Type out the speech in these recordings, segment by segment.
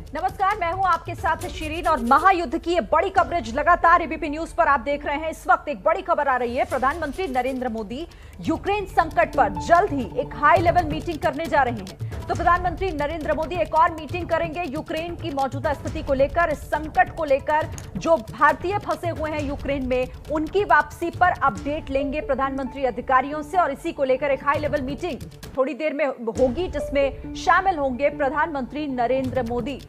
नमस्कार, मैं हूं आपके साथ शिरीन और महायुद्ध की ये बड़ी कवरेज लगातार एबीपी न्यूज पर आप देख रहे हैं। इस वक्त एक बड़ी खबर आ रही है। प्रधानमंत्री नरेंद्र मोदी यूक्रेन संकट पर जल्द ही एक हाई लेवल मीटिंग करने जा रहे हैं। तो प्रधानमंत्री नरेंद्र मोदी एक और मीटिंग करेंगे यूक्रेन की मौजूदा स्थिति को लेकर, इस संकट को लेकर। जो भारतीय फंसे हुए हैं यूक्रेन में, उनकी वापसी पर अपडेट लेंगे प्रधानमंत्री अधिकारियों से, और इसी को लेकर एक हाई लेवल मीटिंग थोड़ी देर में होगी, जिसमें शामिल होंगे प्रधानमंत्री नरेंद्र मोदी।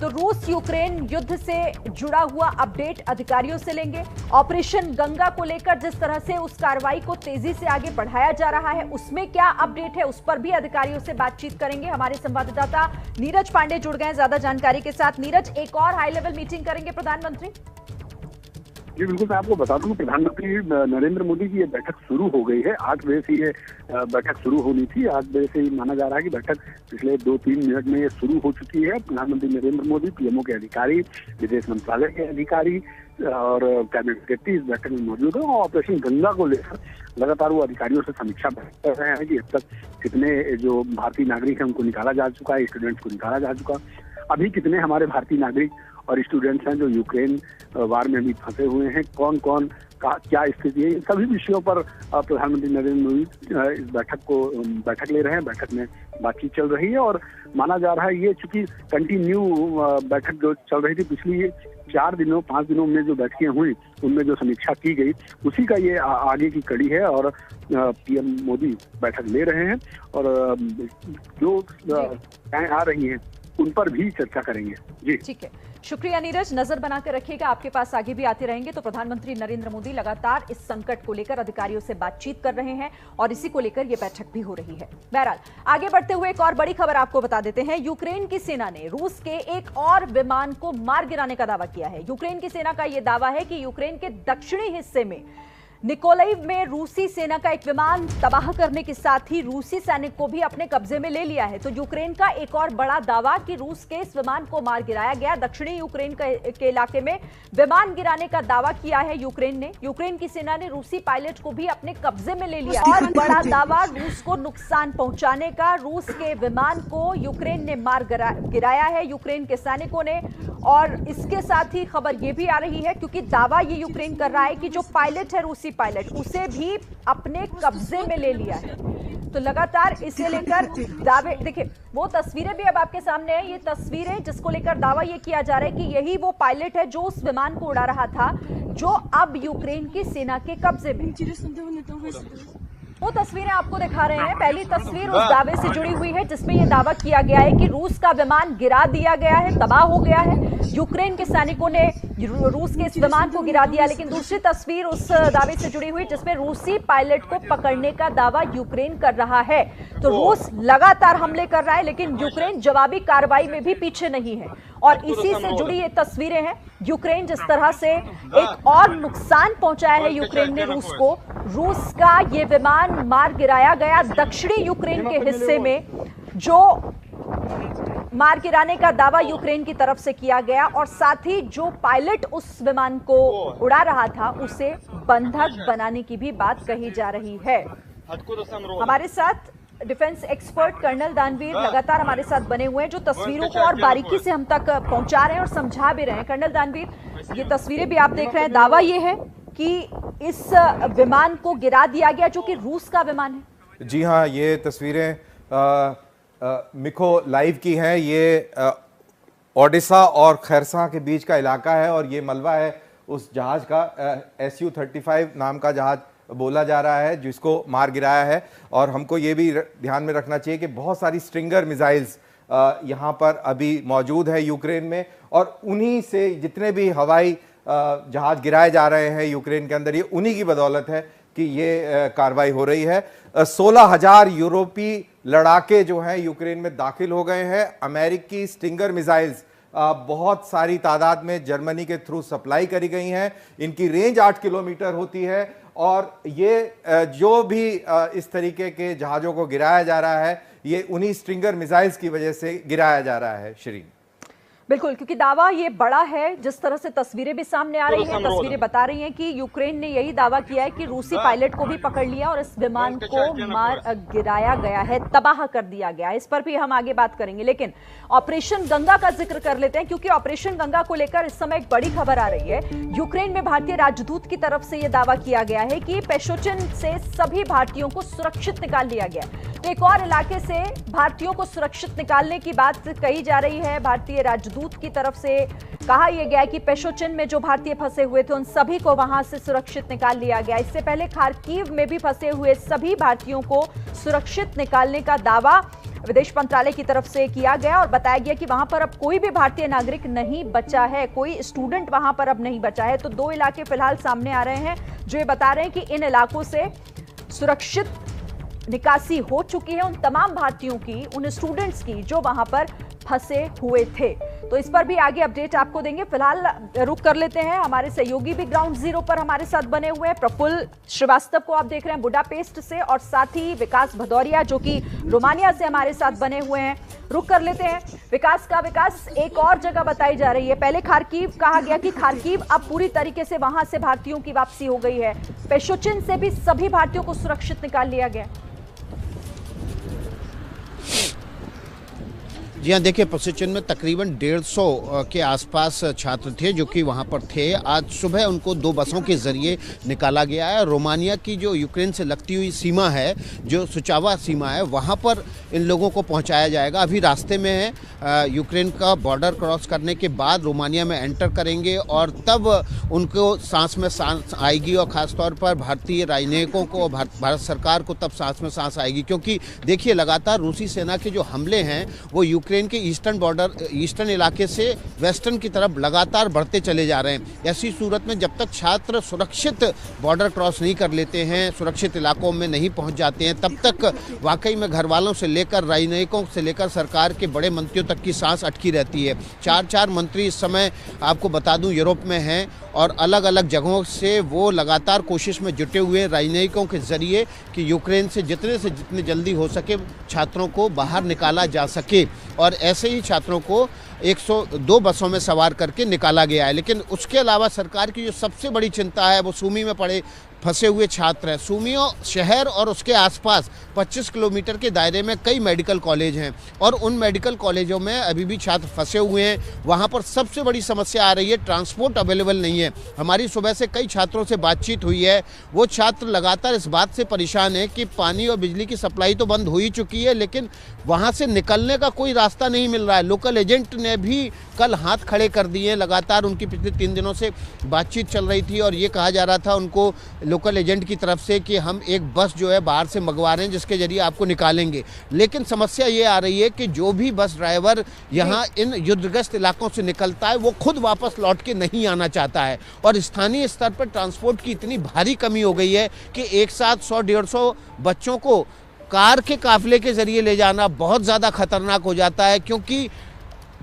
तो रूस यूक्रेन युद्ध से जुड़ा हुआ अपडेट अधिकारियों से लेंगे। ऑपरेशन गंगा को लेकर जिस तरह से उस कार्रवाई को तेजी से आगे बढ़ाया जा रहा है, उसमें क्या अपडेट है, उस पर भी अधिकारियों से बातचीत करेंगे। हमारे संवाददाता नीरज पांडे जुड़ गए हैं ज्यादा जानकारी के साथ। नीरज, एक और हाई लेवल मीटिंग करेंगे प्रधानमंत्री? जी बिल्कुल, मैं आपको बता दूं, प्रधानमंत्री नरेंद्र मोदी की ये बैठक शुरू हो गई है। 8 बजे से ये बैठक शुरू होनी थी। 8 बजे से ही माना जा रहा है कि बैठक पिछले 2-3 मिनट में ये शुरू हो चुकी है। प्रधानमंत्री नरेंद्र मोदी, पीएमओ के अधिकारी, विदेश मंत्रालय के अधिकारी और कैबिनेट सेक्रेटरी इस बैठक में मौजूद है। और ऑपरेशन गंगा को लेकर लगातार वो अधिकारियों से समीक्षा कर रहे हैं कि अब तक कितने जो भारतीय नागरिक हैं उनको निकाला जा चुका है, स्टूडेंट्स को निकाला जा चुका, अभी कितने हमारे भारतीय नागरिक और स्टूडेंट्स हैं जो यूक्रेन वार में भी फंसे हुए हैं, कौन कौन का क्या स्थिति है। इन सभी विषयों पर प्रधानमंत्री नरेंद्र मोदी इस बैठक ले रहे हैं। बैठक में बातचीत चल रही है और माना जा रहा है ये चूंकि कंटिन्यू बैठक जो चल रही थी पिछली 4-5 दिनों में जो बैठकें हुई, उनमें जो समीक्षा की गई, उसी का ये आगे की कड़ी है। और पीएम मोदी बैठक ले रहे हैं और जो आ रही हैं उन पर भी चर्चा करेंगे। जी ठीक है, शुक्रिया नीरज। नजर बनाकर रखिएगा, आपके पास आगे भी आते रहेंगे। तो प्रधानमंत्री नरेंद्र मोदी लगातार इस संकट को लेकर अधिकारियों से बातचीत कर रहे हैं और इसी को लेकर यह बैठक भी हो रही है। बहरहाल, आगे बढ़ते हुए एक और बड़ी खबर आपको बता देते हैं। यूक्रेन की सेना ने रूस के एक और विमान को मार गिराने का दावा किया है। यूक्रेन की सेना का यह दावा है कि यूक्रेन के दक्षिणी हिस्से में निकोलाइव में रूसी सेना का एक विमान तबाह करने के साथ ही रूसी सैनिक को भी अपने कब्जे में ले लिया है। तो यूक्रेन का एक और बड़ा दावा कि रूस के इस विमान को मार गिराया गया। दक्षिणी यूक्रेन के इलाके में विमान गिराने का दावा किया है यूक्रेन ने। यूक्रेन की सेना ने रूसी पायलट को भी अपने कब्जे में ले लिया। और बड़ा दावा रूस को नुकसान पहुंचाने का। रूस के विमान को यूक्रेन ने मार गिराया है, यूक्रेन के सैनिकों ने। और इसके साथ ही खबर यह भी आ रही है, क्योंकि दावा ये यूक्रेन कर रहा है कि जो पायलट है, रूसी पायलट, उसे भी अपने कब्जे में ले लिया है। तो लगातार इसे लेकर दावे, देखिए वो तस्वीरें भी अब आपके सामने है। ये तस्वीरें जिसको लेकर दावा ये किया जा रहा है कि यही वो पायलट है जो उस विमान को उड़ा रहा था, जो अब यूक्रेन की सेना के कब्जे में। वो तस्वीरें आपको दिखा रहे हैं। पहली तस्वीर उस दावे से जुड़ी हुई है जिसमें यह दावा किया गया है कि रूस का विमान गिरा दिया गया है, तबाह हो गया है। यूक्रेन के सैनिकों ने रूस के इस विमान को गिरा दिया। लेकिन दूसरी तस्वीर उस दावे से जुड़ी हुई जिसमें रूसी पायलट को पकड़ने का दावा यूक्रेन कर रहा है। तो रूस लगातार हमले कर रहा है, लेकिन यूक्रेन जवाबी कार्रवाई में भी पीछे नहीं है। और इसी से जुड़ी ये तस्वीरें हैं। यूक्रेन जिस तरह से एक और नुकसान पहुंचाया है यूक्रेन ने रूस को। रूस का ये विमान मार गिराया गया दक्षिणी यूक्रेन के हिस्से में, जो मार गिराने का दावा यूक्रेन की तरफ से किया गया। और साथ ही जो पायलट उस विमान को उड़ा रहा था, उसे बंधक बनाने की भी बात कही जा रही है। हमारे साथ डिफेंस एक्सपर्ट कर्नल दानवीर लगातार हमारे साथ बने हुए हैं, जो तस्वीरों को और बारीकी से हम तक पहुंचा रहे हैं और समझा भी रहे हैं। कर्नल दानवीर, ये तस्वीरें भी आप देख रहे हैं। दावा ये है कि इस विमान को गिरा दिया गया जो कि रूस का विमान है। जी हाँ, ये तस्वीरें मिको लाइव की हैं। ये ओडिशा और खैरसा के बीच का इलाका है और ये मलबा है उस जहाज का। Su-35 नाम का जहाज बोला जा रहा है जिसको मार गिराया है। और हमको ये भी ध्यान में रखना चाहिए कि बहुत सारी स्ट्रिंगर मिसाइल्स यहाँ पर अभी मौजूद है यूक्रेन में, और उन्हीं से जितने भी हवाई जहाज गिराए जा रहे हैं यूक्रेन के अंदर, ये उन्हीं की बदौलत है कि ये कार्रवाई हो रही है। 16,000 यूरोपीय लड़ाके जो हैं यूक्रेन में दाखिल हो गए हैं। अमेरिकी स्टिंगर मिसाइल्स बहुत सारी तादाद में जर्मनी के थ्रू सप्लाई करी गई हैं। इनकी रेंज 8 किलोमीटर होती है और ये जो भी इस तरीके के जहाज़ों को गिराया जा रहा है, ये उन्हीं स्ट्रिंगर मिसाइल्स की वजह से गिराया जा रहा है। श्रीन, बिल्कुल, क्योंकि दावा ये बड़ा है। जिस तरह से तस्वीरें भी सामने आ रही हैं, तस्वीरें बता रही हैं कि यूक्रेन ने यही दावा किया है कि रूसी पायलट को भी पकड़ लिया और इस विमान को मार गिराया गया है, तबाह कर दिया गया है। इस पर भी हम आगे बात करेंगे, लेकिन ऑपरेशन गंगा का जिक्र कर लेते हैं, क्योंकि ऑपरेशन गंगा को लेकर इस समय एक बड़ी खबर आ रही है। यूक्रेन में भारतीय राजदूत की तरफ से यह दावा किया गया है कि पेशोचिन से सभी भारतीयों को सुरक्षित निकाल लिया गया। तो एक और इलाके से भारतीयों को सुरक्षित निकालने की बात कही जा रही है। भारतीय राजदूत की तरफ से कहा यह गया है कि पेशोचिन में जो भारतीय फंसे हुए थे उन सभी को वहां से सुरक्षित निकाल लिया गया। इससे पहले खार्किव में भी फंसे हुए सभी भारतीयों को सुरक्षित निकालने का दावा विदेश मंत्रालय की तरफ से किया गया और बताया गया कि वहां पर अब कोई भी भारतीय नागरिक नहीं बचा है, कोई स्टूडेंट वहां पर अब नहीं बचा है। तो 2 इलाके फिलहाल सामने आ रहे हैं जो ये बता रहे हैं कि इन इलाकों से सुरक्षित निकासी हो चुकी है उन तमाम भारतीयों की, उन स्टूडेंट्स की जो वहां पर फंसे हुए थे। तो इस पर भी आगे अपडेट आपको देंगे। फिलहाल रुक कर लेते हैं, हमारे सहयोगी भी ग्राउंड जीरो पर हमारे साथ बने हुए हैं। प्रफुल्ल श्रीवास्तव को आप देख रहे हैं बुडापेस्ट से, और साथ ही विकास भदौरिया जो कि रोमानिया से हमारे साथ बने हुए हैं। रुक कर लेते हैं विकास, एक और जगह बताई जा रही है। पहले खार्किव कहा गया कि खार्किव अब पूरी तरीके से वहां से भारतीयों की वापसी हो गई है। पेशोचिन से भी सभी भारतीयों को सुरक्षित निकाल लिया गया। जी हाँ, देखिए पेशोचिन में तकरीबन 150 के आसपास छात्र थे जो कि वहाँ पर थे। आज सुबह उनको 2 बसों के ज़रिए निकाला गया है। रोमानिया की जो यूक्रेन से लगती हुई सीमा है, जो सुचावा सीमा है, वहाँ पर इन लोगों को पहुँचाया जाएगा। अभी रास्ते में है, यूक्रेन का बॉर्डर क्रॉस करने के बाद रोमानिया में एंटर करेंगे और तब उनको सांस में सांस आएगी, और ख़ासतौर पर भारतीय राजनयिकों को, भारत सरकार को तब सांस में सांस आएगी। क्योंकि देखिए लगातार रूसी सेना के जो हमले हैं वो यूक्रेन के ईस्टर्न इलाके से वेस्टर्न की तरफ लगातार बढ़ते चले जा रहे हैं। ऐसी सूरत में जब तक छात्र सुरक्षित बॉर्डर क्रॉस नहीं कर लेते हैं, सुरक्षित इलाकों में नहीं पहुंच जाते हैं, तब तक वाकई में घर वालों से लेकर राजनयिकों से लेकर सरकार के बड़े मंत्रियों तक की सांस अटकी रहती है। 4 मंत्री इस समय आपको बता दूं यूरोप में हैं और अलग अलग जगहों से वो लगातार कोशिश में जुटे हुए राजनयिकों के जरिए कि यूक्रेन से जितने जल्दी हो सके छात्रों को बाहर निकाला जा सके। और ऐसे ही छात्रों को 102 बसों में सवार करके निकाला गया है। लेकिन उसके अलावा सरकार की जो सबसे बड़ी चिंता है वो सूमी में फंसे हुए छात्र हैं। सूमियो शहर और उसके आसपास 25 किलोमीटर के दायरे में कई मेडिकल कॉलेज हैं और उन मेडिकल कॉलेजों में अभी भी छात्र फंसे हुए हैं। वहाँ पर सबसे बड़ी समस्या आ रही है, ट्रांसपोर्ट अवेलेबल नहीं है। हमारी सुबह से कई छात्रों से बातचीत हुई है, वो छात्र लगातार इस बात से परेशान है कि पानी और बिजली की सप्लाई तो बंद हो ही चुकी है, लेकिन वहाँ से निकलने का कोई रास्ता नहीं मिल रहा है। लोकल एजेंट ने भी कल हाथ खड़े कर दिए। लगातार उनकी पिछले 3 दिनों से बातचीत चल रही थी और ये कहा जा रहा था उनको लोकल एजेंट की तरफ से कि हम एक बस जो है बाहर से मंगवा रहे हैं जिसके जरिए आपको निकालेंगे। लेकिन समस्या ये आ रही है कि जो भी बस ड्राइवर यहाँ इन युद्धग्रस्त इलाकों से निकलता है वो खुद वापस लौट के नहीं आना चाहता है। और स्थानीय स्तर पर ट्रांसपोर्ट की इतनी भारी कमी हो गई है कि एक साथ 100-150 बच्चों को कार के काफिले के जरिए ले जाना बहुत ज़्यादा खतरनाक हो जाता है, क्योंकि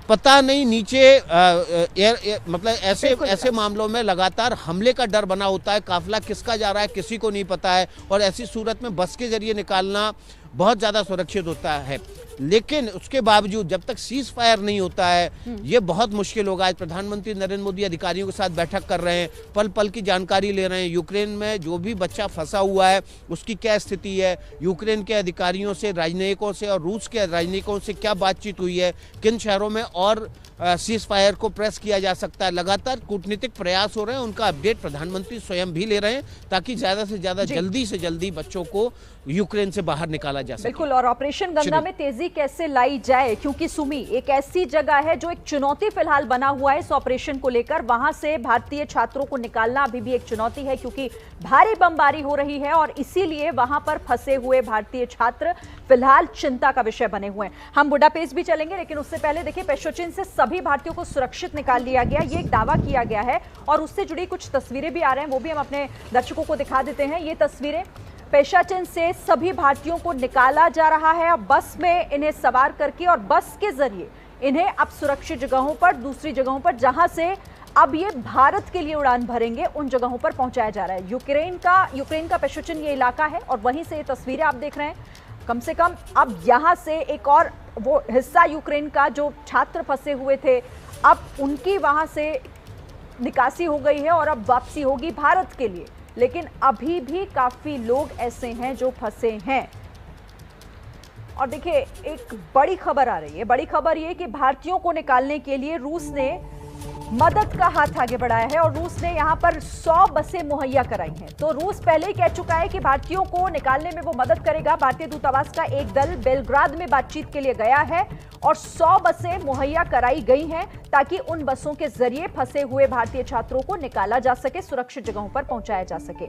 पता नहीं नीचे मतलब ऐसे मामलों में लगातार हमले का डर बना होता है। काफिला किसका जा रहा है किसी को नहीं पता है, और ऐसी सूरत में बस के जरिए निकालना बहुत ज़्यादा सुरक्षित होता है। लेकिन उसके बावजूद जब तक सीज फायर नहीं होता है ये बहुत मुश्किल होगा। आज प्रधानमंत्री नरेंद्र मोदी अधिकारियों के साथ बैठक कर रहे हैं, पल पल की जानकारी ले रहे हैं। यूक्रेन में जो भी बच्चा फंसा हुआ है उसकी क्या स्थिति है, यूक्रेन के अधिकारियों से, राजनयिकों से और रूस के राजनयिकों से क्या बातचीत हुई है, किन शहरों में और सीज फायर को प्रेस किया जा सकता है। लगातार कूटनीतिक प्रयास हो रहे हैं, उनका अपडेट प्रधानमंत्री स्वयं भी ले रहे हैं ताकि ज़्यादा से ज़्यादा जल्दी से जल्दी बच्चों को यूक्रेन से बाहर निकाला जा सके। बिल्कुल, और ऑपरेशन गंगा में तेजी कैसे लाई जाए, क्योंकि सुमी एक ऐसी जगह है जो एक चुनौती फिलहाल बना हुआ है इस ऑपरेशन को लेकर। वहां से भारतीय छात्रों को निकालना अभी भी एक चुनौती है, क्योंकि भारी बमबारी हो रही है और इसीलिए वहां पर फंसे हुए भारतीय छात्र फिलहाल चिंता का विषय बने हुए हैं। हम बुडापेस्ट भी चलेंगे, लेकिन उससे पहले देखिए पेशोचिन से सभी भारतीयों को सुरक्षित निकाल लिया गया, ये एक दावा किया गया है और उससे जुड़ी कुछ तस्वीरें भी आ रहे हैं, वो भी हम अपने दर्शकों को दिखा देते हैं। ये तस्वीरें पेशोचिन से सभी भारतीयों को निकाला जा रहा है बस में इन्हें सवार करके, और बस के जरिए इन्हें अब सुरक्षित जगहों पर, दूसरी जगहों पर जहां से अब ये भारत के लिए उड़ान भरेंगे उन जगहों पर पहुंचाया जा रहा है। यूक्रेन का पेशोचिन ये इलाका है और वहीं से ये तस्वीरें आप देख रहे हैं। कम से कम अब यहां से एक और वो हिस्सा यूक्रेन का जो छात्र फंसे हुए थे अब उनकी वहां से निकासी हो गई है और अब वापसी होगी भारत के लिए, लेकिन अभी भी काफी लोग ऐसे हैं जो फंसे हैं। और देखिए, एक बड़ी खबर आ रही है। बड़ी खबर ये कि भारतीयों को निकालने के लिए रूस ने मदद का हाथ आगे बढ़ाया है और रूस ने यहां पर 100 बसें मुहैया कराई हैं। तो रूस पहले ही कह चुका है कि भारतीयों को निकालने में वो मदद करेगा। भारतीय दूतावास का एक दल बेलग्राद में बातचीत के लिए गया है और 100 बसें मुहैया कराई गई हैं ताकि उन बसों के जरिए फंसे हुए भारतीय छात्रों को निकाला जा सके, सुरक्षित जगहों पर पहुंचाया जा सके।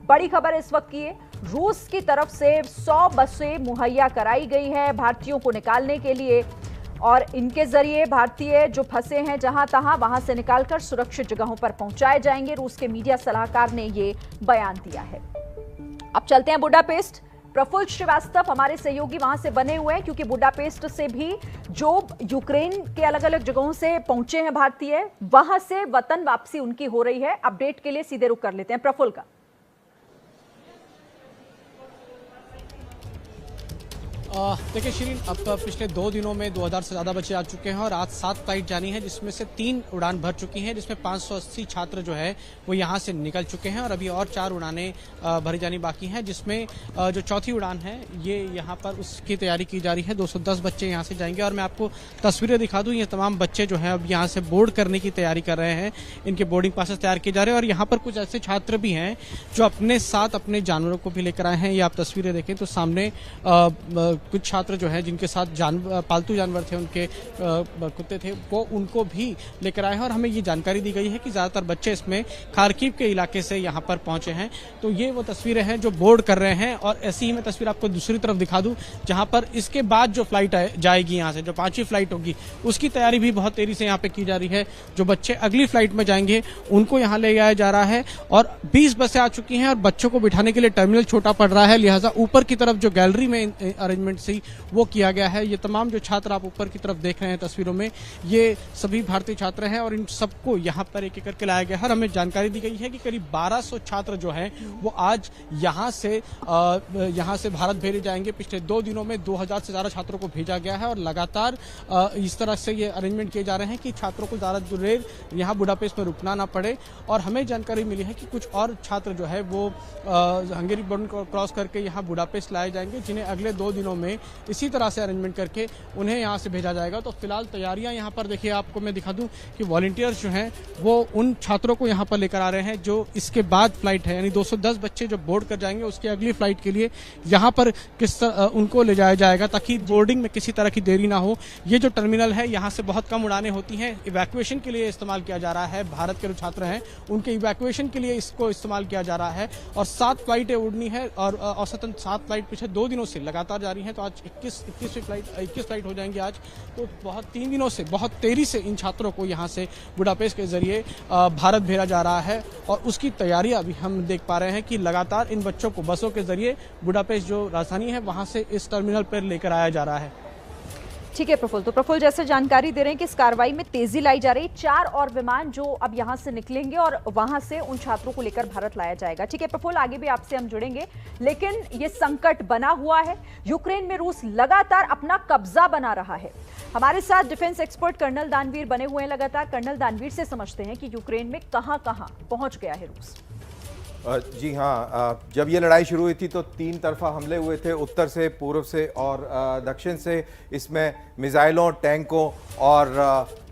बड़ी खबर इस वक्त की है, रूस की तरफ से 100 बसें मुहैया कराई गई है भारतीयों को निकालने के लिए और इनके जरिए भारतीय जो फंसे हैं जहां तहां, वहां से निकालकर सुरक्षित जगहों पर पहुंचाए जाएंगे। रूस के मीडिया सलाहकार ने ये बयान दिया है। अब चलते हैं बुडापेस्ट। प्रफुल्ल श्रीवास्तव हमारे सहयोगी वहां से बने हुए हैं, क्योंकि बुडापेस्ट से भी जो यूक्रेन के अलग अलग जगहों से पहुंचे हैं भारतीय, वहां से वतन वापसी उनकी हो रही है। अपडेट के लिए सीधे रुख कर लेते हैं प्रफुल्ल का। देखिए शिरीन, अब पिछले 2 दिनों में 2000 से ज़्यादा बच्चे आ चुके हैं और आज 7 फ्लाइट जानी है, जिसमें से 3 उड़ान भर चुकी हैं, जिसमें 580 छात्र जो है वो यहाँ से निकल चुके हैं और अभी और 4 उड़ानें भरी जानी बाकी हैं, जिसमें जो चौथी उड़ान है ये यहाँ पर उसकी तैयारी की जा रही है। 210 बच्चे यहाँ से जाएंगे और मैं आपको तस्वीरें दिखा दूँ। ये तमाम बच्चे जो हैं अब यहाँ से बोर्ड करने की तैयारी कर रहे हैं, इनके बोर्डिंग पासेस तैयार किए जा रहे हैं और यहाँ पर कुछ ऐसे छात्र भी हैं जो अपने साथ अपने जानवरों को भी लेकर आए हैं। ये आप तस्वीरें देखें तो सामने कुछ छात्र जो हैं जिनके साथ पालतू जानवर थे, उनके कुत्ते थे, वो उनको भी लेकर आए हैं और हमें ये जानकारी दी गई है कि ज़्यादातर बच्चे इसमें खार्किव के इलाके से यहाँ पर पहुंचे हैं। तो ये वो तस्वीरें हैं जो बोर्ड कर रहे हैं और ऐसी ही मैं तस्वीर आपको दूसरी तरफ दिखा दूं, जहाँ पर इसके बाद जो फ्लाइट जाएगी यहाँ से, जो 5वीं फ्लाइट होगी, उसकी तैयारी भी बहुत तेजी से यहाँ पे की जा रही है। जो बच्चे अगली फ्लाइट में जाएंगे उनको यहाँ ले जाया जा रहा है और 20 बसें आ चुकी हैं और बच्चों को बिठाने के लिए टर्मिनल छोटा पड़ रहा है, लिहाजा ऊपर की तरफ जो गैलरी में अरेंजमेंट थी वो किया गया है। ये तमाम जो छात्र आप ऊपर की तरफ देख रहे हैं तस्वीरों में, ये सभी भारतीय छात्र हैं और इन सबको यहाँ पर एक एक करके लाया गया है और हमें जानकारी दी गई है कि करीब 1200 छात्र जो हैं वो आज यहाँ से भारत भेजे जाएंगे। पिछले 2 दिनों में 2000 से ज़्यादा छात्रों को भेजा गया है और लगातार इस तरह से ये अरेंजमेंट किए जा रहे हैं कि छात्रों को ज़्यादा देर यहाँ बुडापेस्ट में रुकना ना पड़े। और हमें जानकारी मिली है कि कुछ और छात्र जो है वो हंगेरी बॉर्डर को क्रॉस करके यहाँ बुडापेस्ट लाए जाएंगे, जिन्हें अगले 2 दिनों में इसी तरह से अरेंजमेंट करके उन्हें यहाँ से भेजा जाएगा। तो फिलहाल तैयारियां यहाँ पर देखिए, आपको मैं दिखा दूं कि वॉलंटियर्स जो हैं वो उन छात्रों को यहाँ पर लेकर आ रहे हैं जो इसके बाद फ्लाइट है, यानी 210 बच्चे जो बोर्ड कर जाएंगे उसकी अगली फ्लाइट के लिए यहाँ पर उनको ले जाया जाएगा ताकि बोर्डिंग में किसी तरह की देरी ना हो। ये जो टर्मिनल है यहाँ से बहुत कम उड़ानें होती हैं, इवैक्यूएशन के लिए इस्तेमाल किया जा रहा है। भारत के जो छात्र हैं उनके इवैक्यूएशन के लिए इसको इस्तेमाल किया जा रहा है और 7 फ्लाइटें उड़नी है और औसतन 7 फ्लाइट पिछले 2 दिनों से लगातार जारी है। तो आज 21 फ्लाइट हो जाएंगी आज। तो 3 दिनों से बहुत तेजी से इन छात्रों को यहाँ से बुडापेस्ट के जरिए भारत भेजा जा रहा है और उसकी तैयारी अभी हम देख पा रहे हैं कि लगातार इन बच्चों को बसों के जरिए बुडापेस्ट जो राजधानी है वहाँ से इस टर्मिनल पर लेकर आया जा रहा है। ठीक है प्रफुल्ल, तो प्रफुल्ल जैसे जानकारी दे रहे हैं कि इस कार्रवाई में तेजी लाई जा रही है। 4 और विमान जो अब यहां से निकलेंगे और वहां से उन छात्रों को लेकर भारत लाया जाएगा। ठीक है प्रफुल्ल, आगे भी आपसे हम जुड़ेंगे, लेकिन ये संकट बना हुआ है। यूक्रेन में रूस लगातार अपना कब्जा बना रहा है। हमारे साथ डिफेंस एक्सपर्ट कर्नल दानवीर बने हुए हैं लगातार। कर्नल दानवीर से समझते हैं कि यूक्रेन में कहां पहुंच गया है रूस। जी हाँ, जब ये लड़ाई शुरू हुई थी तो 3 तरफा हमले हुए थे, उत्तर से, पूर्व से और दक्षिण से। इसमें मिसाइलों, टैंकों और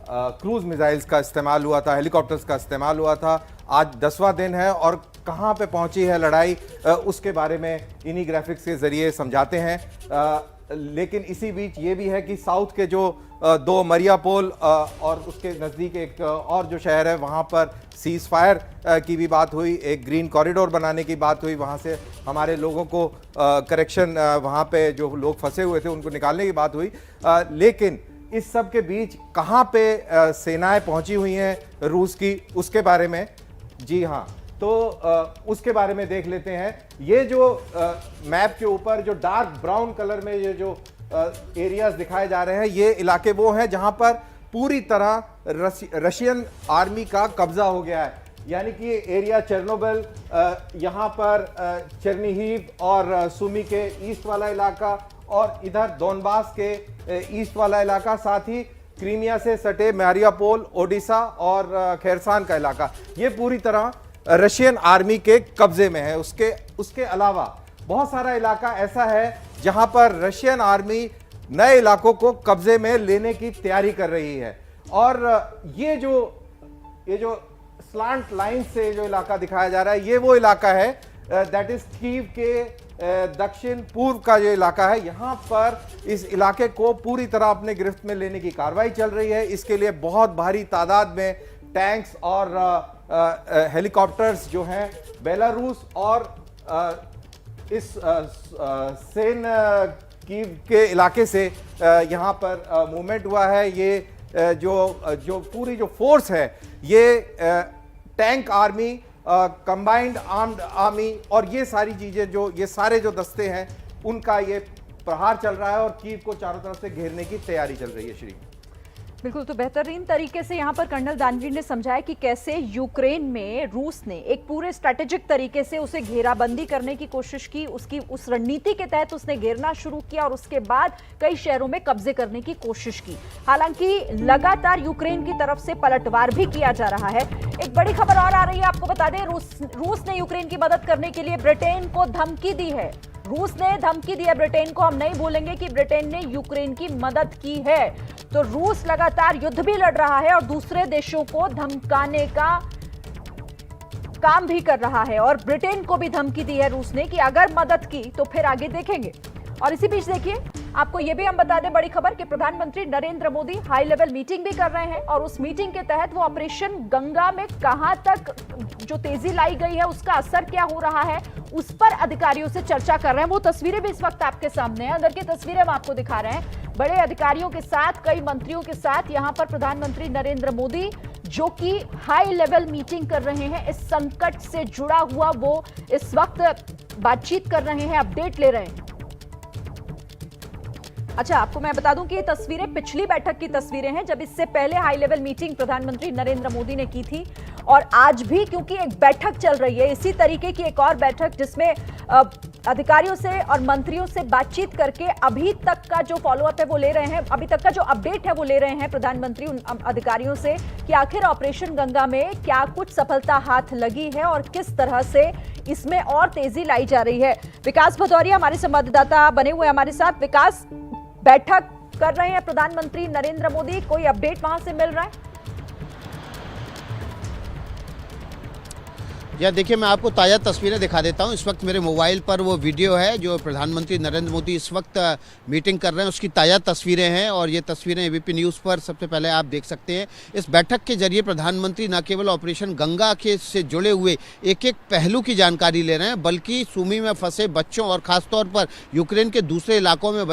क्रूज मिसाइल्स का इस्तेमाल हुआ था, हेलीकॉप्टर्स का इस्तेमाल हुआ था। आज 10वां दिन है और कहाँ पे पहुंची है लड़ाई, उसके बारे में इन्हीं ग्राफिक्स के ज़रिए समझाते हैं। लेकिन इसी बीच ये भी है कि साउथ के जो 2 मरियापोल और उसके नज़दीक एक और जो शहर है वहाँ पर सीज़ फायर की भी बात हुई, एक ग्रीन कॉरिडोर बनाने की बात हुई, वहाँ से हमारे लोगों को करेक्शन वहाँ पे जो लोग फंसे हुए थे उनको निकालने की बात हुई। लेकिन इस सब के बीच कहाँ पे सेनाएं पहुँची हुई हैं रूस की, उसके बारे में जी हाँ, तो उसके बारे में देख लेते हैं। ये जो मैप के ऊपर जो डार्क ब्राउन कलर में ये जो एरियाज दिखाए जा रहे हैं, ये इलाके वो हैं जहां पर पूरी तरह रशियन आर्मी का कब्जा हो गया है। यानी कि एरिया चेर्नोबिल, यहाँ पर चेर्निहिव और सुमी के ईस्ट वाला इलाका और इधर डोनबास के ईस्ट वाला इलाका, साथ ही क्रीमिया से सटे मारियापोल, ओडिशा और खेरसान का इलाका, ये पूरी तरह रशियन आर्मी के कब्जे में है। उसके अलावा बहुत सारा इलाका ऐसा है जहां पर रशियन आर्मी नए इलाकों को कब्जे में लेने की तैयारी कर रही है। और ये जो स्लांट लाइन से जो इलाका दिखाया जा रहा है, ये वो इलाका है दैट इज कीव के दक्षिण पूर्व का जो इलाका है। यहां पर इस इलाके को पूरी तरह अपने गिरफ्त में लेने की कार्रवाई चल रही है। इसके लिए बहुत भारी तादाद में टैंक्स और हेलीकॉप्टर्स जो हैं बेलारूस और इस सेन कीव के इलाके से यहां पर मूवमेंट हुआ है। ये जो पूरी जो फोर्स है, ये tank army, combined armed army और ये सारी चीजें, ये सारे जो दस्ते हैं, उनका ये प्रहार चल रहा है और कीव को चारों तरफ से घेरने की तैयारी चल रही है। श्री बिल्कुल, तो बेहतरीन तरीके से यहाँ पर कर्नल दानवीर ने समझाया कि कैसे यूक्रेन में रूस ने एक पूरे स्ट्रेटेजिक तरीके से उसे घेराबंदी करने की कोशिश की, उसकी उस रणनीति के तहत उसने घेरना शुरू किया और उसके बाद कई शहरों में कब्जे करने की कोशिश की। हालांकि लगातार यूक्रेन की तरफ से पलटवार भी किया जा रहा है। एक बड़ी खबर और आ रही है, आपको बता दें, रूस ने यूक्रेन की मदद करने के लिए ब्रिटेन को धमकी दी है। रूस ने धमकी दी है ब्रिटेन को, हम नहीं भूलेंगे कि ब्रिटेन ने यूक्रेन की मदद की है। तो रूस लगातार युद्ध भी लड़ रहा है और दूसरे देशों को धमकाने का काम भी कर रहा है और ब्रिटेन को भी धमकी दी है रूस ने कि अगर मदद की तो फिर आगे देखेंगे। और इसी बीच देखिए, आपको यह भी हम बता दें बड़ी खबर कि प्रधानमंत्री Narendra Modi high level meeting भी कर रहे हैं और उस मीटिंग के तहत वो ऑपरेशन गंगा में कहां तक जो तेजी लाई गई है, उसका असर क्या हो रहा है, उस पर अधिकारियों से चर्चा कर रहे हैं। वो तस्वीरें भी इस वक्त आपके सामने हैं, अंदर की तस्वीरें हम आपको दिखा रहे हैं। बड़े अधिकारियों के साथ, कई मंत्रियों के साथ यहां पर प्रधानमंत्री नरेंद्र मोदी जो कि हाई लेवल मीटिंग कर रहे हैं, इस संकट से जुड़ा हुआ वो इस वक्त बातचीत कर रहे हैं, अपडेट ले रहे हैं। अच्छा, आपको मैं बता दूं कि ये तस्वीरें पिछली बैठक की तस्वीरें हैं, जब इससे पहले हाई लेवल मीटिंग प्रधानमंत्री नरेंद्र मोदी ने की थी। और आज भी क्योंकि एक बैठक चल रही है, इसी तरीके की एक और बैठक जिसमें अधिकारियों से और मंत्रियों से बातचीत करके अभी तक का जो फॉलोअप है वो ले रहे हैं, अभी तक का जो अपडेट है वो ले रहे हैं प्रधानमंत्री उन अधिकारियों से कि आखिर ऑपरेशन गंगा में क्या कुछ सफलता हाथ लगी है और किस तरह से इसमें और तेजी लाई जा रही है। विकास भदौरिया हमारे संवाददाता बने हुए हमारे साथ। विकास, बैठक कर रहे हैं प्रधानमंत्री नरेंद्र मोदी, कोई अपडेट वहां से मिल रहा है? या देखिए, मैं आपको ताज़ा तस्वीरें दिखा देता हूं। इस वक्त मेरे मोबाइल पर वो वीडियो है जो प्रधानमंत्री नरेंद्र मोदी इस वक्त मीटिंग कर रहे हैं, उसकी ताज़ा तस्वीरें हैं और ये तस्वीरें एबीपी न्यूज़ पर सबसे पहले आप देख सकते हैं। इस बैठक के जरिए प्रधानमंत्री न केवल ऑपरेशन गंगा के से जुड़े हुए एक एक पहलू की जानकारी ले रहे हैं, बल्कि सूमी में फंसे बच्चों और ख़ासतौर पर यूक्रेन के दूसरे इलाकों में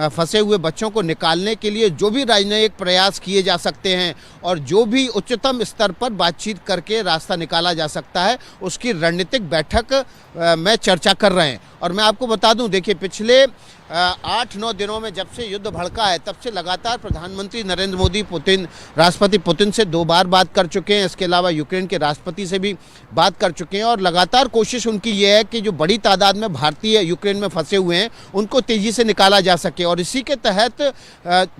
फंसे हुए बच्चों को निकालने के लिए जो भी राजनयिक प्रयास किए जा सकते हैं और जो भी उच्चतम स्तर पर बातचीत करके रास्ता निकाला जा सकता है, उसकी रणनीतिक बैठक में चर्चा कर रहे हैं। और मैं आपको बता दूं, देखिए, पिछले 8-9 दिनों में जब से युद्ध भड़का है, तब से लगातार प्रधानमंत्री नरेंद्र मोदी राष्ट्रपति पुतिन से 2 बार बात कर चुके हैं। इसके अलावा यूक्रेन के राष्ट्रपति से भी बात कर चुके हैं और लगातार कोशिश उनकी ये है कि जो बड़ी तादाद में भारतीय यूक्रेन में फंसे हुए हैं उनको तेजी से निकाला जा सके। और इसी के तहत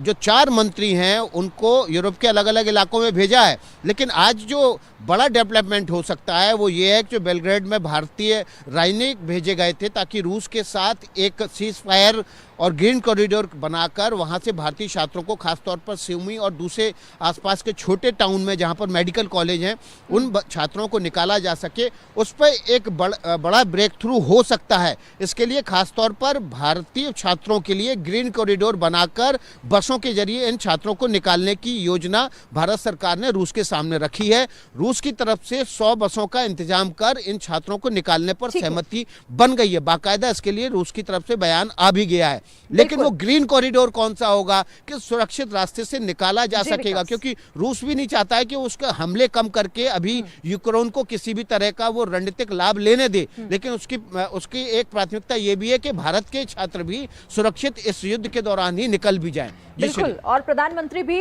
जो 4 मंत्री हैं उनको यूरोप के अलग अलग इलाकों में भेजा है। लेकिन आज जो बड़ा डेवलपमेंट हो सकता है वो ये है कि जो बेलग्रेड में भारतीय राजनयिक भेजे गए थे ताकि रूस के साथ एक सीज फायर और ग्रीन कॉरिडोर बनाकर वहां से भारतीय छात्रों को खासतौर पर सिवमी और दूसरे आसपास के छोटे टाउन में जहां पर मेडिकल कॉलेज हैं उन छात्रों को निकाला जा सके, उस पर एक बड़ा ब्रेक थ्रू हो सकता है। इसके लिए खासतौर पर भारतीय छात्रों के लिए ग्रीन कॉरिडोर बनाकर बसों के जरिए इन छात्रों को निकालने की योजना भारत सरकार ने रूस के सामने रखी है। रूस की तरफ से 100 बसों का इंतजाम कर इन छात्रों को निकालने पर सहमति बन गई है। बाकायदा इसके लिए रूस की तरफ से बयान आ भी गया है। लेकिन वो ग्रीन कॉरिडोर कौन सा होगा कि सुरक्षित रास्ते से निकाला जा सकेगा, क्योंकि रूस भी नहीं चाहता है कि उसके हमले कम करके अभी यूक्रेन को किसी भी तरह का वो रणनीतिक लाभ लेने दे। लेकिन उसकी एक प्राथमिकता ये भी है कि भारत के छात्र भी सुरक्षित इस युद्ध के दौरान ही निकल भी जाएं। बिल्कुल, और प्रधानमंत्री भी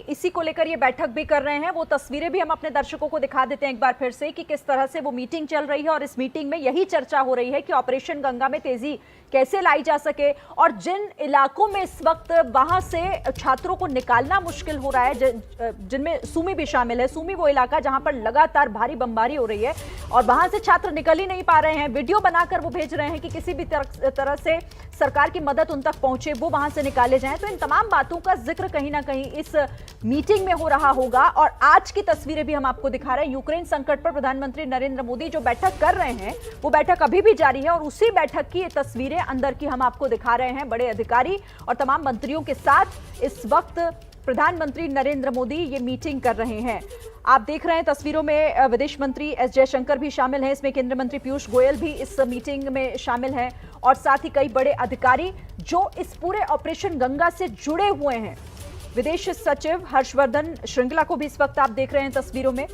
इसी को लेकर ये बैठक भी कर रहे हैं। वो तस्वीरें भी हम अपने दर्शकों को दिखा देते हैं एक बार फिर से कि किस तरह से वो मीटिंग चल रही है और इस मीटिंग में यही चर्चा हो रही है कि ऑपरेशन गंगा में तेजी कैसे लाई जा सके और जिन इलाकों में इस वक्त वहां से छात्रों को निकालना मुश्किल हो रहा है, जिनमें सूमी भी शामिल है। सूमी वो इलाका जहां पर लगातार भारी बमबारी हो रही है और वहां से छात्र निकल ही नहीं पा रहे हैं। वीडियो बनाकर वो भेज रहे हैं कि किसी भी तरह से सरकार की मदद उन तक पहुंचे, वो वहां से निकाले जाएं। तो इन तमाम बातों का जिक्र कहीं ना कहीं इस मीटिंग में हो रहा होगा। और आज की तस्वीरें भी हम आपको दिखा रहे हैं। यूक्रेन संकट पर प्रधानमंत्री नरेंद्र मोदी जो बैठक कर रहे हैं वो बैठक अभी भी जारी है और उसी बैठक की ये तस्वीरें अंदर की हम आपको दिखा रहे हैं। बड़े अधिकारी और तमाम मंत्रियों के साथ इस वक्त प्रधानमंत्री नरेंद्र मोदी ये मीटिंग कर रहे हैं। आप देख रहे हैं तस्वीरों में विदेश मंत्री एस जयशंकर भी शामिल हैं, इसमें केंद्रीय मंत्री पीयूष गोयल भी इस मीटिंग में शामिल हैं और साथ ही कई बड़े अधिकारी जो इस पूरे ऑपरेशन गंगा से जुड़े हुए हैं। विदेश सचिव हर्षवर्धन श्रृंगला को भी इस वक्त आप देख रहे हैं तस्वीरों में,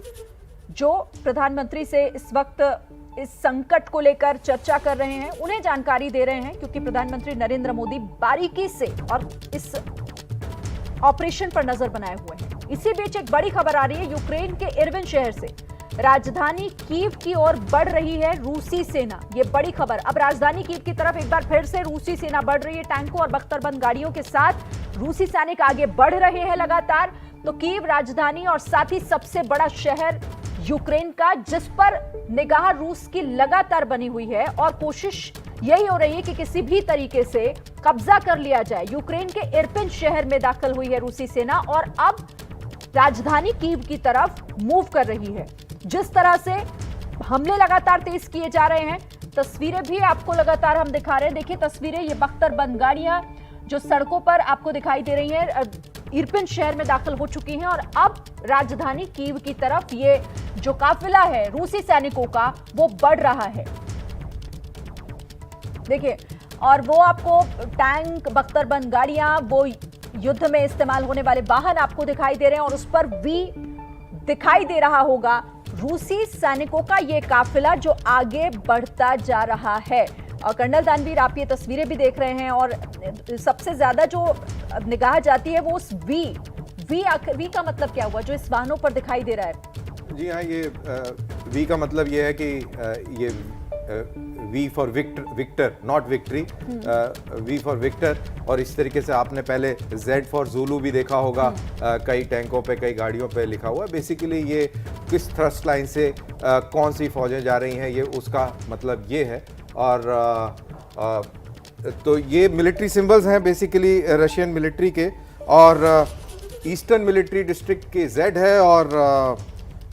जो प्रधानमंत्री से इस वक्त इस संकट को लेकर चर्चा कर रहे हैं, उन्हें जानकारी दे रहे हैं, क्योंकि प्रधानमंत्री नरेंद्र मोदी बारीकी से और इस ऑपरेशन पर नजर बनाए हुए हैं। इसी बीच एक बड़ी खबर आ रही है यूक्रेन के इरविन शहर से। राजधानी कीव की ओर बढ़ रही है रूसी सेना। ये बड़ी खबर, अब राजधानी कीव की तरफ एक बार फिर से रूसी सेना बढ़ रही है। टैंकों और बख्तरबंद गाड़ियों के साथ रूसी सैनिक आगे बढ़ रहे हैं लगातार। तो कीव राजधानी और साथ ही सबसे बड़ा शहर यूक्रेन का, जिस पर निगाह रूस की लगातार बनी हुई है और कोशिश यही हो रही है कि किसी भी तरीके से कब्जा कर लिया जाए। यूक्रेन के इरपिन शहर में दाखिल हुई है रूसी सेना और अब राजधानी कीव की तरफ मूव कर रही है। जिस तरह से हमले लगातार तेज किए जा रहे हैं, तस्वीरें भी आपको लगातार हम दिखा रहे हैं। देखिए तस्वीरें, ये बख्तरबंद गाड़ियां जो सड़कों पर आपको दिखाई दे रही हैं, इरपिन शहर में दाखिल हो चुकी हैं और अब राजधानी कीव की तरफ ये जो काफिला है रूसी सैनिकों का वो बढ़ रहा है। देखिए, और वो आपको टैंक, बख्तरबंद गाड़ियां, वो युद्ध में इस्तेमाल होने वाले वाहन आपको दिखाई दे रहे हैं और उस पर भी दिखाई दे रहा होगा रूसी सैनिकों का ये काफिला जो आगे बढ़ता जा रहा है। और कर्नल दानवीर, आप ये तस्वीरें भी देख रहे हैं और सबसे ज्यादा जो निगाह जाती है वो उस वी का मतलब क्या हुआ जो इस वाहनों पर दिखाई दे रहा है? जी हाँ, ये वी का मतलब ये है कि ये V for Victor, not victory, V for Victor. और इस तरीके से आपने पहले जेड फॉर ज़ुलू भी देखा होगा, कई टैंकों पे, कई गाड़ियों पे लिखा हुआ है। बेसिकली ये किस थ्रस्ट लाइन से कौन सी फौजें जा रही हैं, ये उसका मतलब ये है। और तो ये मिलिट्री सिंबल्स हैं बेसिकली रशियन मिलिट्री के, और ईस्टर्न मिलिट्री डिस्ट्रिक्ट के जेड है और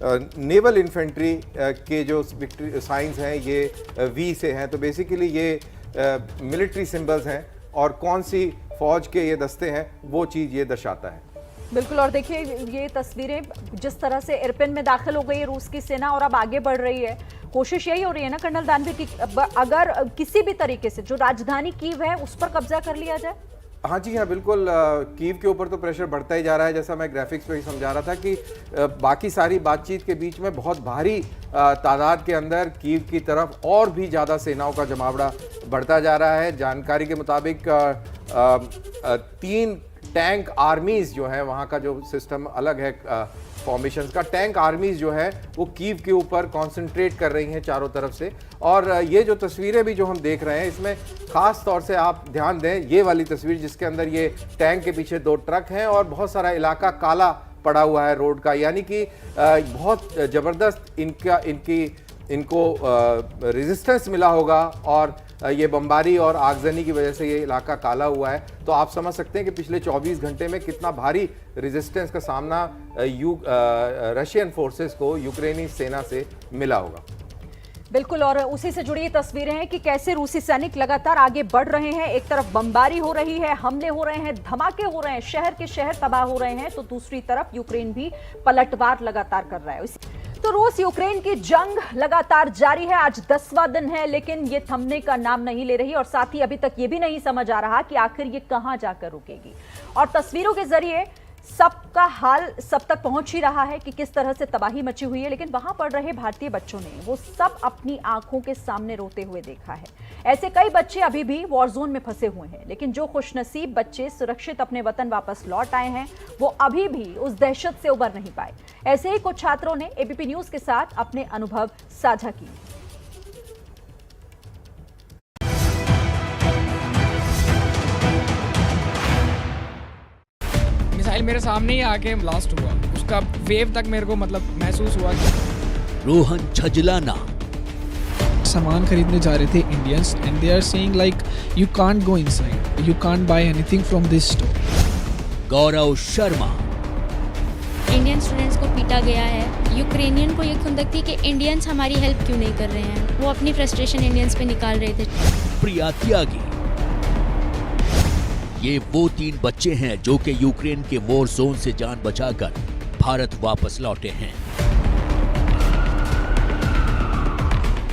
नेवल इन्फेंट्री के जो विक्ट्री साइंस हैं ये वी से हैं। तो बेसिकली ये मिलिट्री सिंबल्स हैं और कौन सी फौज के ये दस्ते हैं वो चीज़ ये दर्शाता है। बिल्कुल, और देखिए ये तस्वीरें जिस तरह से इरपिन में दाखिल हो गई है रूस की सेना और अब आगे बढ़ रही है। कोशिश यही हो रही है ना कर्नल दानवीर की अगर किसी भी तरीके से जो राजधानी कीव है उस पर कब्जा कर लिया जाए। हाँ जी हाँ, बिल्कुल। कीव के ऊपर तो प्रेशर बढ़ता ही जा रहा है। जैसा मैं ग्राफिक्स पे ही समझा रहा था कि बाकी सारी बातचीत के बीच में बहुत भारी तादाद के अंदर कीव की तरफ और भी ज़्यादा सेनाओं का जमावड़ा बढ़ता जा रहा है। जानकारी के मुताबिक 3 टैंक आर्मीज़ जो है, वहाँ का जो सिस्टम अलग है फॉर्मेशंस का, टैंक आर्मीज़ जो है वो कीव के ऊपर कंसंट्रेट कर रही हैं चारों तरफ से। और ये जो तस्वीरें भी जो हम देख रहे हैं, इसमें ख़ास तौर से आप ध्यान दें, ये वाली तस्वीर जिसके अंदर ये टैंक के पीछे 2 ट्रक हैं और बहुत सारा इलाका काला पड़ा हुआ है रोड का, यानी कि बहुत ज़बरदस्त इनको रेजिस्टेंस मिला होगा और ये बमबारी और आगजनी की वजह से ये इलाका काला हुआ है। तो आप समझ सकते हैं कि पिछले 24 घंटे में कितना भारी रेजिस्टेंस का सामना रशियन फोर्सेस को यूक्रेनी सेना से मिला होगा। बिल्कुल, और उसी से जुड़ी ये तस्वीरें हैं कि कैसे रूसी सैनिक लगातार आगे बढ़ रहे हैं। एक तरफ बमबारी हो रही है, हमले हो रहे हैं, धमाके हो रहे हैं, शहर के शहर तबाह हो रहे हैं, तो दूसरी तरफ यूक्रेन भी पलटवार लगातार कर रहा है। तो रूस यूक्रेन की जंग लगातार जारी है। आज 10वां दिन है, लेकिन ये थमने का नाम नहीं ले रही और साथ ही अभी तक ये भी नहीं समझ आ रहा कि आखिर ये कहां जाकर रुकेगी। और तस्वीरों के जरिए सबका हाल सब तक पहुंच ही रहा है कि किस तरह से तबाही मची हुई है, लेकिन वहां पढ़ रहे भारतीय बच्चों ने वो सब अपनी आंखों के सामने रोते हुए देखा है। ऐसे कई बच्चे अभी भी वॉर जोन में फंसे हुए हैं, लेकिन जो खुशनसीब बच्चे सुरक्षित अपने वतन वापस लौट आए हैं वो अभी भी उस दहशत से उबर नहीं पाए। ऐसे ही कुछ छात्रों ने एबीपी न्यूज के साथ अपने अनुभव साझा किए। मेरे सामने ही आके ब्लास्ट हुआ, उसका वेव तक मेरे को मतलब महसूस हुआ। रोहन झजलाना सामान खरीदने जा रहे थे Indians and they are saying like you can't go inside, you can't buy anything from this store. Gaurav Sharma Indian students को पीटा गया है। यूक्रेनियन को ये खुंदक थी कि इंडियंस हमारी हेल्प क्यों नहीं कर रहे हैं, वो अपनी फ्रस्ट्रेशन इंडियंस पे निकाल रहे थे। प्रिया त्यागी ये वो 3 बच्चे हैं जो कि यूक्रेन के वॉर जोन से जान बचाकर भारत वापस लौटे हैं।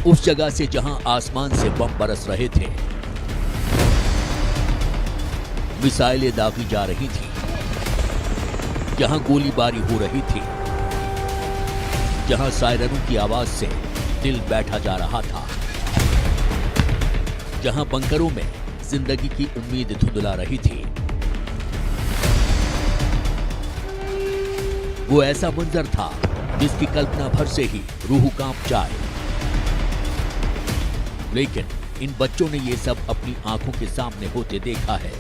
उस जगह से जहां आसमान से बम बरस रहे थे, मिसाइलें दागी जा रही थी, जहां गोलीबारी हो रही थी, जहां सायरनों की आवाज से दिल बैठा जा रहा था, जहां बंकरों में जिंदगी की उम्मीद धुंधला रही थी। वो ऐसा मंजर था जिसकी कल्पना भर से ही रूह कांप जाए। लेकिन इन बच्चों ने ये सब अपनी आंखों के सामने होते देखा है।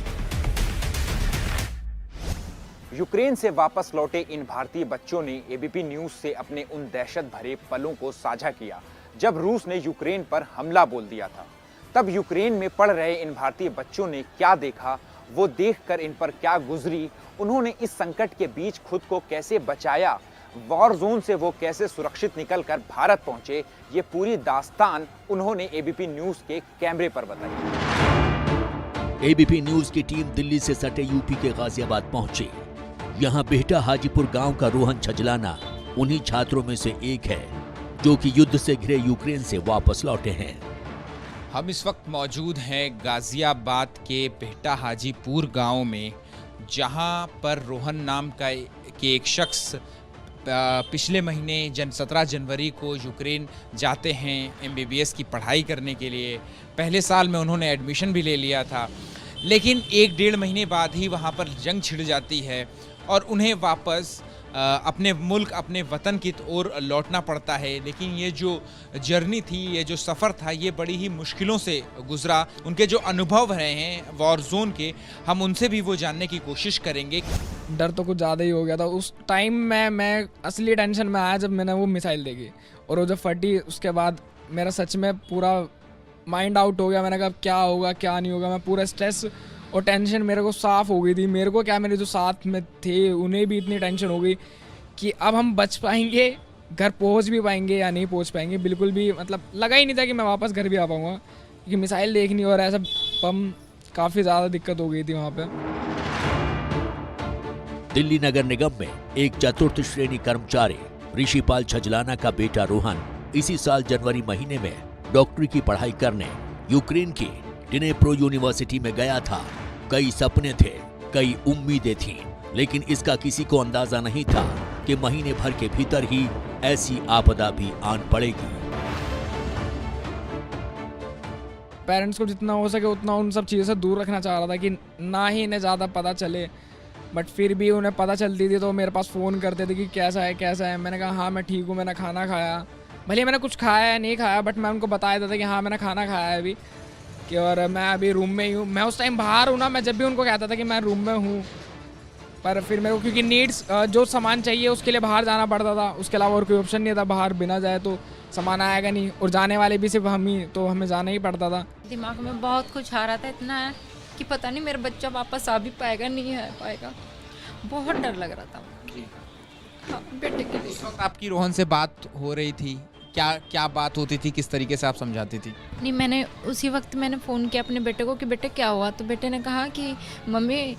यूक्रेन से वापस लौटे इन भारतीय बच्चों ने एबीपी न्यूज से अपने उन दहशत भरे पलों को साझा किया जब रूस ने यूक्रेन पर हमला बोल दिया था। तब यूक्रेन में पढ़ रहे इन भारतीय बच्चों ने क्या देखा, वो देखकर इन पर क्या गुजरी, उन्होंने इस संकट के बीच खुद को कैसे बचाया, वॉर जोन से वो कैसे सुरक्षित निकलकर भारत पहुंचे, ये पूरी दास्तान उन्होंने एबीपी न्यूज के कैमरे पर बताई। एबीपी न्यूज की टीम दिल्ली से सटे यूपी के गाजियाबाद पहुंची। यहाँ बेहटा हाजीपुर गांव का रोहन झजलाना उन्हीं छात्रों में से एक है जो कि युद्ध से घिरे यूक्रेन से वापस लौटे हैं। हम इस वक्त मौजूद हैं गाजियाबाद के बेहटा हाजीपुर गांव में, जहां पर रोहन नाम का एक शख्स पिछले महीने 17 जनवरी को यूक्रेन जाते हैं एमबीबीएस की पढ़ाई करने के लिए। पहले साल में उन्होंने एडमिशन भी ले लिया था, लेकिन 1-1.5 महीने बाद ही वहाँ पर जंग छिड़ जाती है और उन्हें वापस अपने मुल्क, अपने वतन की ओर लौटना पड़ता है। लेकिन ये जो जर्नी थी, ये जो सफ़र था, ये बड़ी ही मुश्किलों से गुजरा। उनके जो अनुभव रहे हैं वॉर जोन के, हम उनसे भी वो जानने की कोशिश करेंगे। डर तो कुछ ज़्यादा ही हो गया था उस टाइम में। मैं असली टेंशन में आया जब मैंने वो मिसाइल देखी और वो जब फटी, उसके बाद मेरा सच में पूरा माइंड आउट हो गया। मैंने कहा क्या होगा क्या नहीं होगा, मैं पूरा स्ट्रेस और टेंशन मेरे को साफ हो गई थी। मेरे को क्या, मेरे जो साथ में थे उन्हें भी इतनी टेंशन हो गई कि अब हम बच पाएंगे, घर पहुंच भी पाएंगे या नहीं पहुंच पाएंगे। बिल्कुल भी मतलब लगा ही नहीं था कि मैं वापस घर भी आ पाऊंगा, क्योंकि मिसाइल देखनी और ऐसा बम, काफ़ी ज़्यादा दिक्कत हो गई थी वहाँ पे। दिल्ली नगर निगम में एक चतुर्थ श्रेणी कर्मचारी ऋषिपाल झजलाना का बेटा रोहन इसी साल जनवरी महीने में डॉक्टरी की पढ़ाई करने यूक्रेन की डिनेप्रो यूनिवर्सिटी में गया था। कई सपने थे, कई उम्मीदें थीं, लेकिन इसका किसी को अंदाजा नहीं था कि महीने भर के भीतर ही ऐसी आपदा भी आन पड़ेगी। पेरेंट्स को जितना हो सके उतना उन सब चीज़ों से दूर रखना चाह रहा था कि ना ही इन्हें ज़्यादा पता चले, बट फिर भी उन्हें पता चलती थी तो मेरे पास फ़ोन करते थे कि कैसा है कैसा है। मैंने कहा हाँ मैं ठीक हूँ, मैंने खाना खाया, भले मैंने कुछ खाया है नहीं खाया, बट मैं उनको बता देता था कि हाँ मैंने खाना खाया है अभी, कि और मैं अभी रूम में ही हूँ। मैं उस टाइम बाहर हूँ ना, मैं जब भी उनको कहता था कि मैं रूम में हूँ, पर फिर मेरे को क्योंकि नीड्स जो सामान चाहिए उसके लिए बाहर जाना पड़ता था, उसके अलावा और कोई ऑप्शन नहीं था। बाहर बिना जाए तो सामान आएगा नहीं, और जाने वाले भी सिर्फ हम ही, तो हमें जाना ही पड़ता था। दिमाग में बहुत कुछ आ रहा था, इतना है कि पता नहीं मेरा बच्चा वापस आ भी पाएगा नहीं आ पाएगा, बहुत डर लग रहा था हाँ, बेटे के लिए। आपकी रोहन से बात हो रही थी, क्या क्या बात होती थी, किस तरीके से आप समझाती थी? नहीं, मैंने उसी वक्त मैंने फ़ोन किया अपने बेटे को कि बेटे क्या हुआ, तो बेटे ने कहा कि मम्मी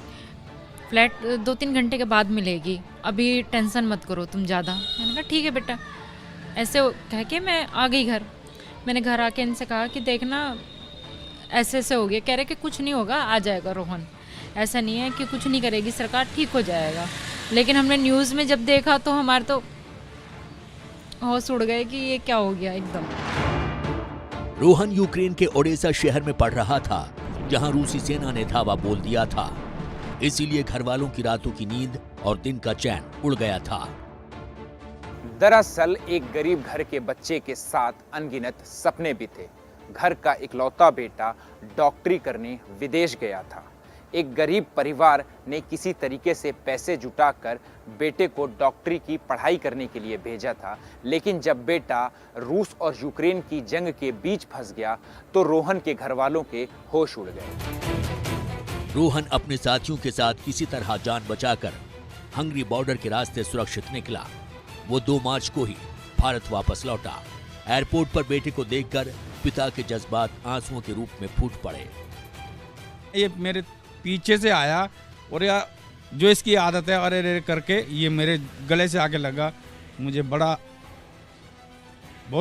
फ्लैट 2-3 घंटे के बाद मिलेगी, अभी टेंशन मत करो तुम ज़्यादा। मैंने कहा ठीक है बेटा, ऐसे कह के मैं आ गई घर। मैंने घर आके इनसे कहा कि देखना ऐसे ऐसे हो गया, कह रहे कि कुछ नहीं होगा, आ जाएगा रोहन, ऐसा नहीं है कि कुछ नहीं करेगी सरकार, ठीक हो जाएगा। लेकिन हमने न्यूज़ में जब देखा तो हमारे तो होश उड़ गए कि ये क्या हो गया एकदम। रोहन यूक्रेन के ओडेसा शहर में पढ़ रहा था, जहां रूसी सेना ने धावा बोल दिया था। इसीलिए घर वालों की रातों की नींद और दिन का चैन उड़ गया था। दरअसल एक गरीब घर के बच्चे के साथ अनगिनत सपने भी थे। घर का इकलौता बेटा डॉक्टरी करने विदेश गया था। एक गरीब परिवार ने किसी तरीके से पैसे जुटाकर बेटे को डॉक्टरी की पढ़ाई करने के लिए भेजा था, लेकिन जब बेटा रूस और यूक्रेन की जंग के बीच फंस गया तो रोहन के घर वालों के होश उड़ गए। रोहन अपने साथियों के साथ किसी तरह जान बचाकर हंगरी बॉर्डर के रास्ते सुरक्षित निकला। वो 2 मार्च को ही भारत वापस लौटा। एयरपोर्ट पर बेटे को देखकर पिता के जज्बात आंसुओं के रूप में फूट पड़े। ये मेरे पीछे से आया और या जो इसकी आदत है अरे रे करके ये मेरे गले से आके लगा। मुझे बहुत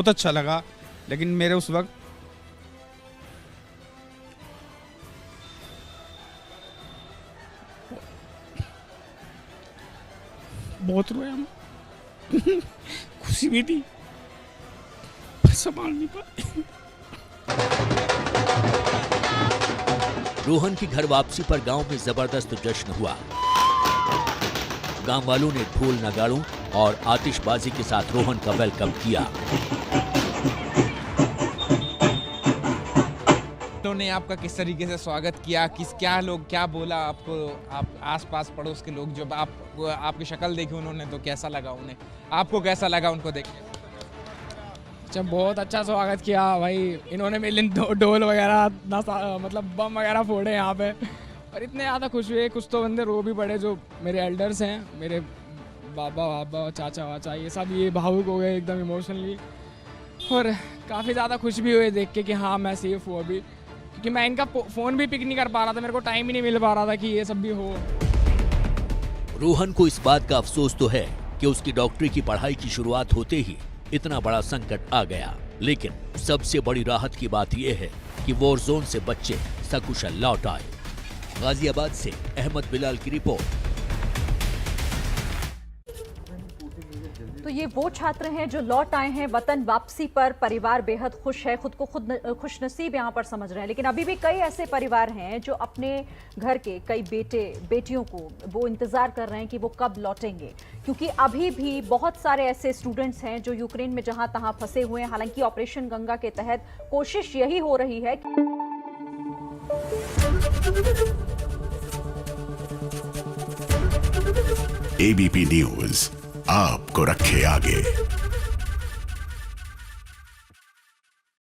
अच्छा लगा, लेकिन मेरे उस वक्त बहुत रोया हम। खुशी भी थी, संभाल नहीं पाए। रोहन की घर वापसी पर गांव में जबरदस्त जश्न हुआ। गांव वालों ने ढोल नगाड़ों और आतिशबाजी के साथ रोहन का वेलकम किया। उन्होंने आपका किस तरीके से स्वागत किया, क्या बोला आपको, आप आसपास पड़ोस के लोग जब आपकी शक्ल देखी उन्होंने तो कैसा लगा उन्हें, आपको कैसा लगा उनको देख के? अच्छा, बहुत अच्छा स्वागत किया भाई। इन्होंने मेरे लिए ढोल वगैरह मतलब बम वगैरह फोड़े यहाँ पे, और इतने ज़्यादा खुश हुए। कुछ तो बंदे रो भी पड़े, जो मेरे एल्डर्स हैं, मेरे बाबा चाचा वाचा, ये सब ये भावुक हो गए एकदम इमोशनली। और काफ़ी ज़्यादा खुश भी हुए देख के कि हाँ मैं सेफ हूँ अभी, क्योंकि मैं इनका फ़ोन भी पिक नहीं कर पा रहा था, मेरे को टाइम ही नहीं मिल पा रहा था कि ये सब भी हो। रोहन को इस बात का अफसोस तो है कि उसकी डॉक्टरी की पढ़ाई की शुरुआत होते ही इतना बड़ा संकट आ गया, लेकिन सबसे बड़ी राहत की बात यह है कि वॉर जोन से बच्चे सकुशल लौट आए। गाजियाबाद से अहमद बिलाल की रिपोर्ट। तो ये वो छात्र हैं जो लौट आए हैं। वतन वापसी पर परिवार बेहद खुश है, खुद को खुद खुशनसीब यहाँ पर समझ रहे हैं, लेकिन अभी भी कई ऐसे परिवार हैं जो अपने घर के कई बेटियों को वो इंतजार कर रहे हैं कि वो कब लौटेंगे, क्योंकि अभी भी बहुत सारे ऐसे स्टूडेंट्स हैं जो यूक्रेन में जहां तहां फंसे हुए हैं। हालांकि ऑपरेशन गंगा के तहत कोशिश यही हो रही है एबीपी न्यूज आपको रखे आगे।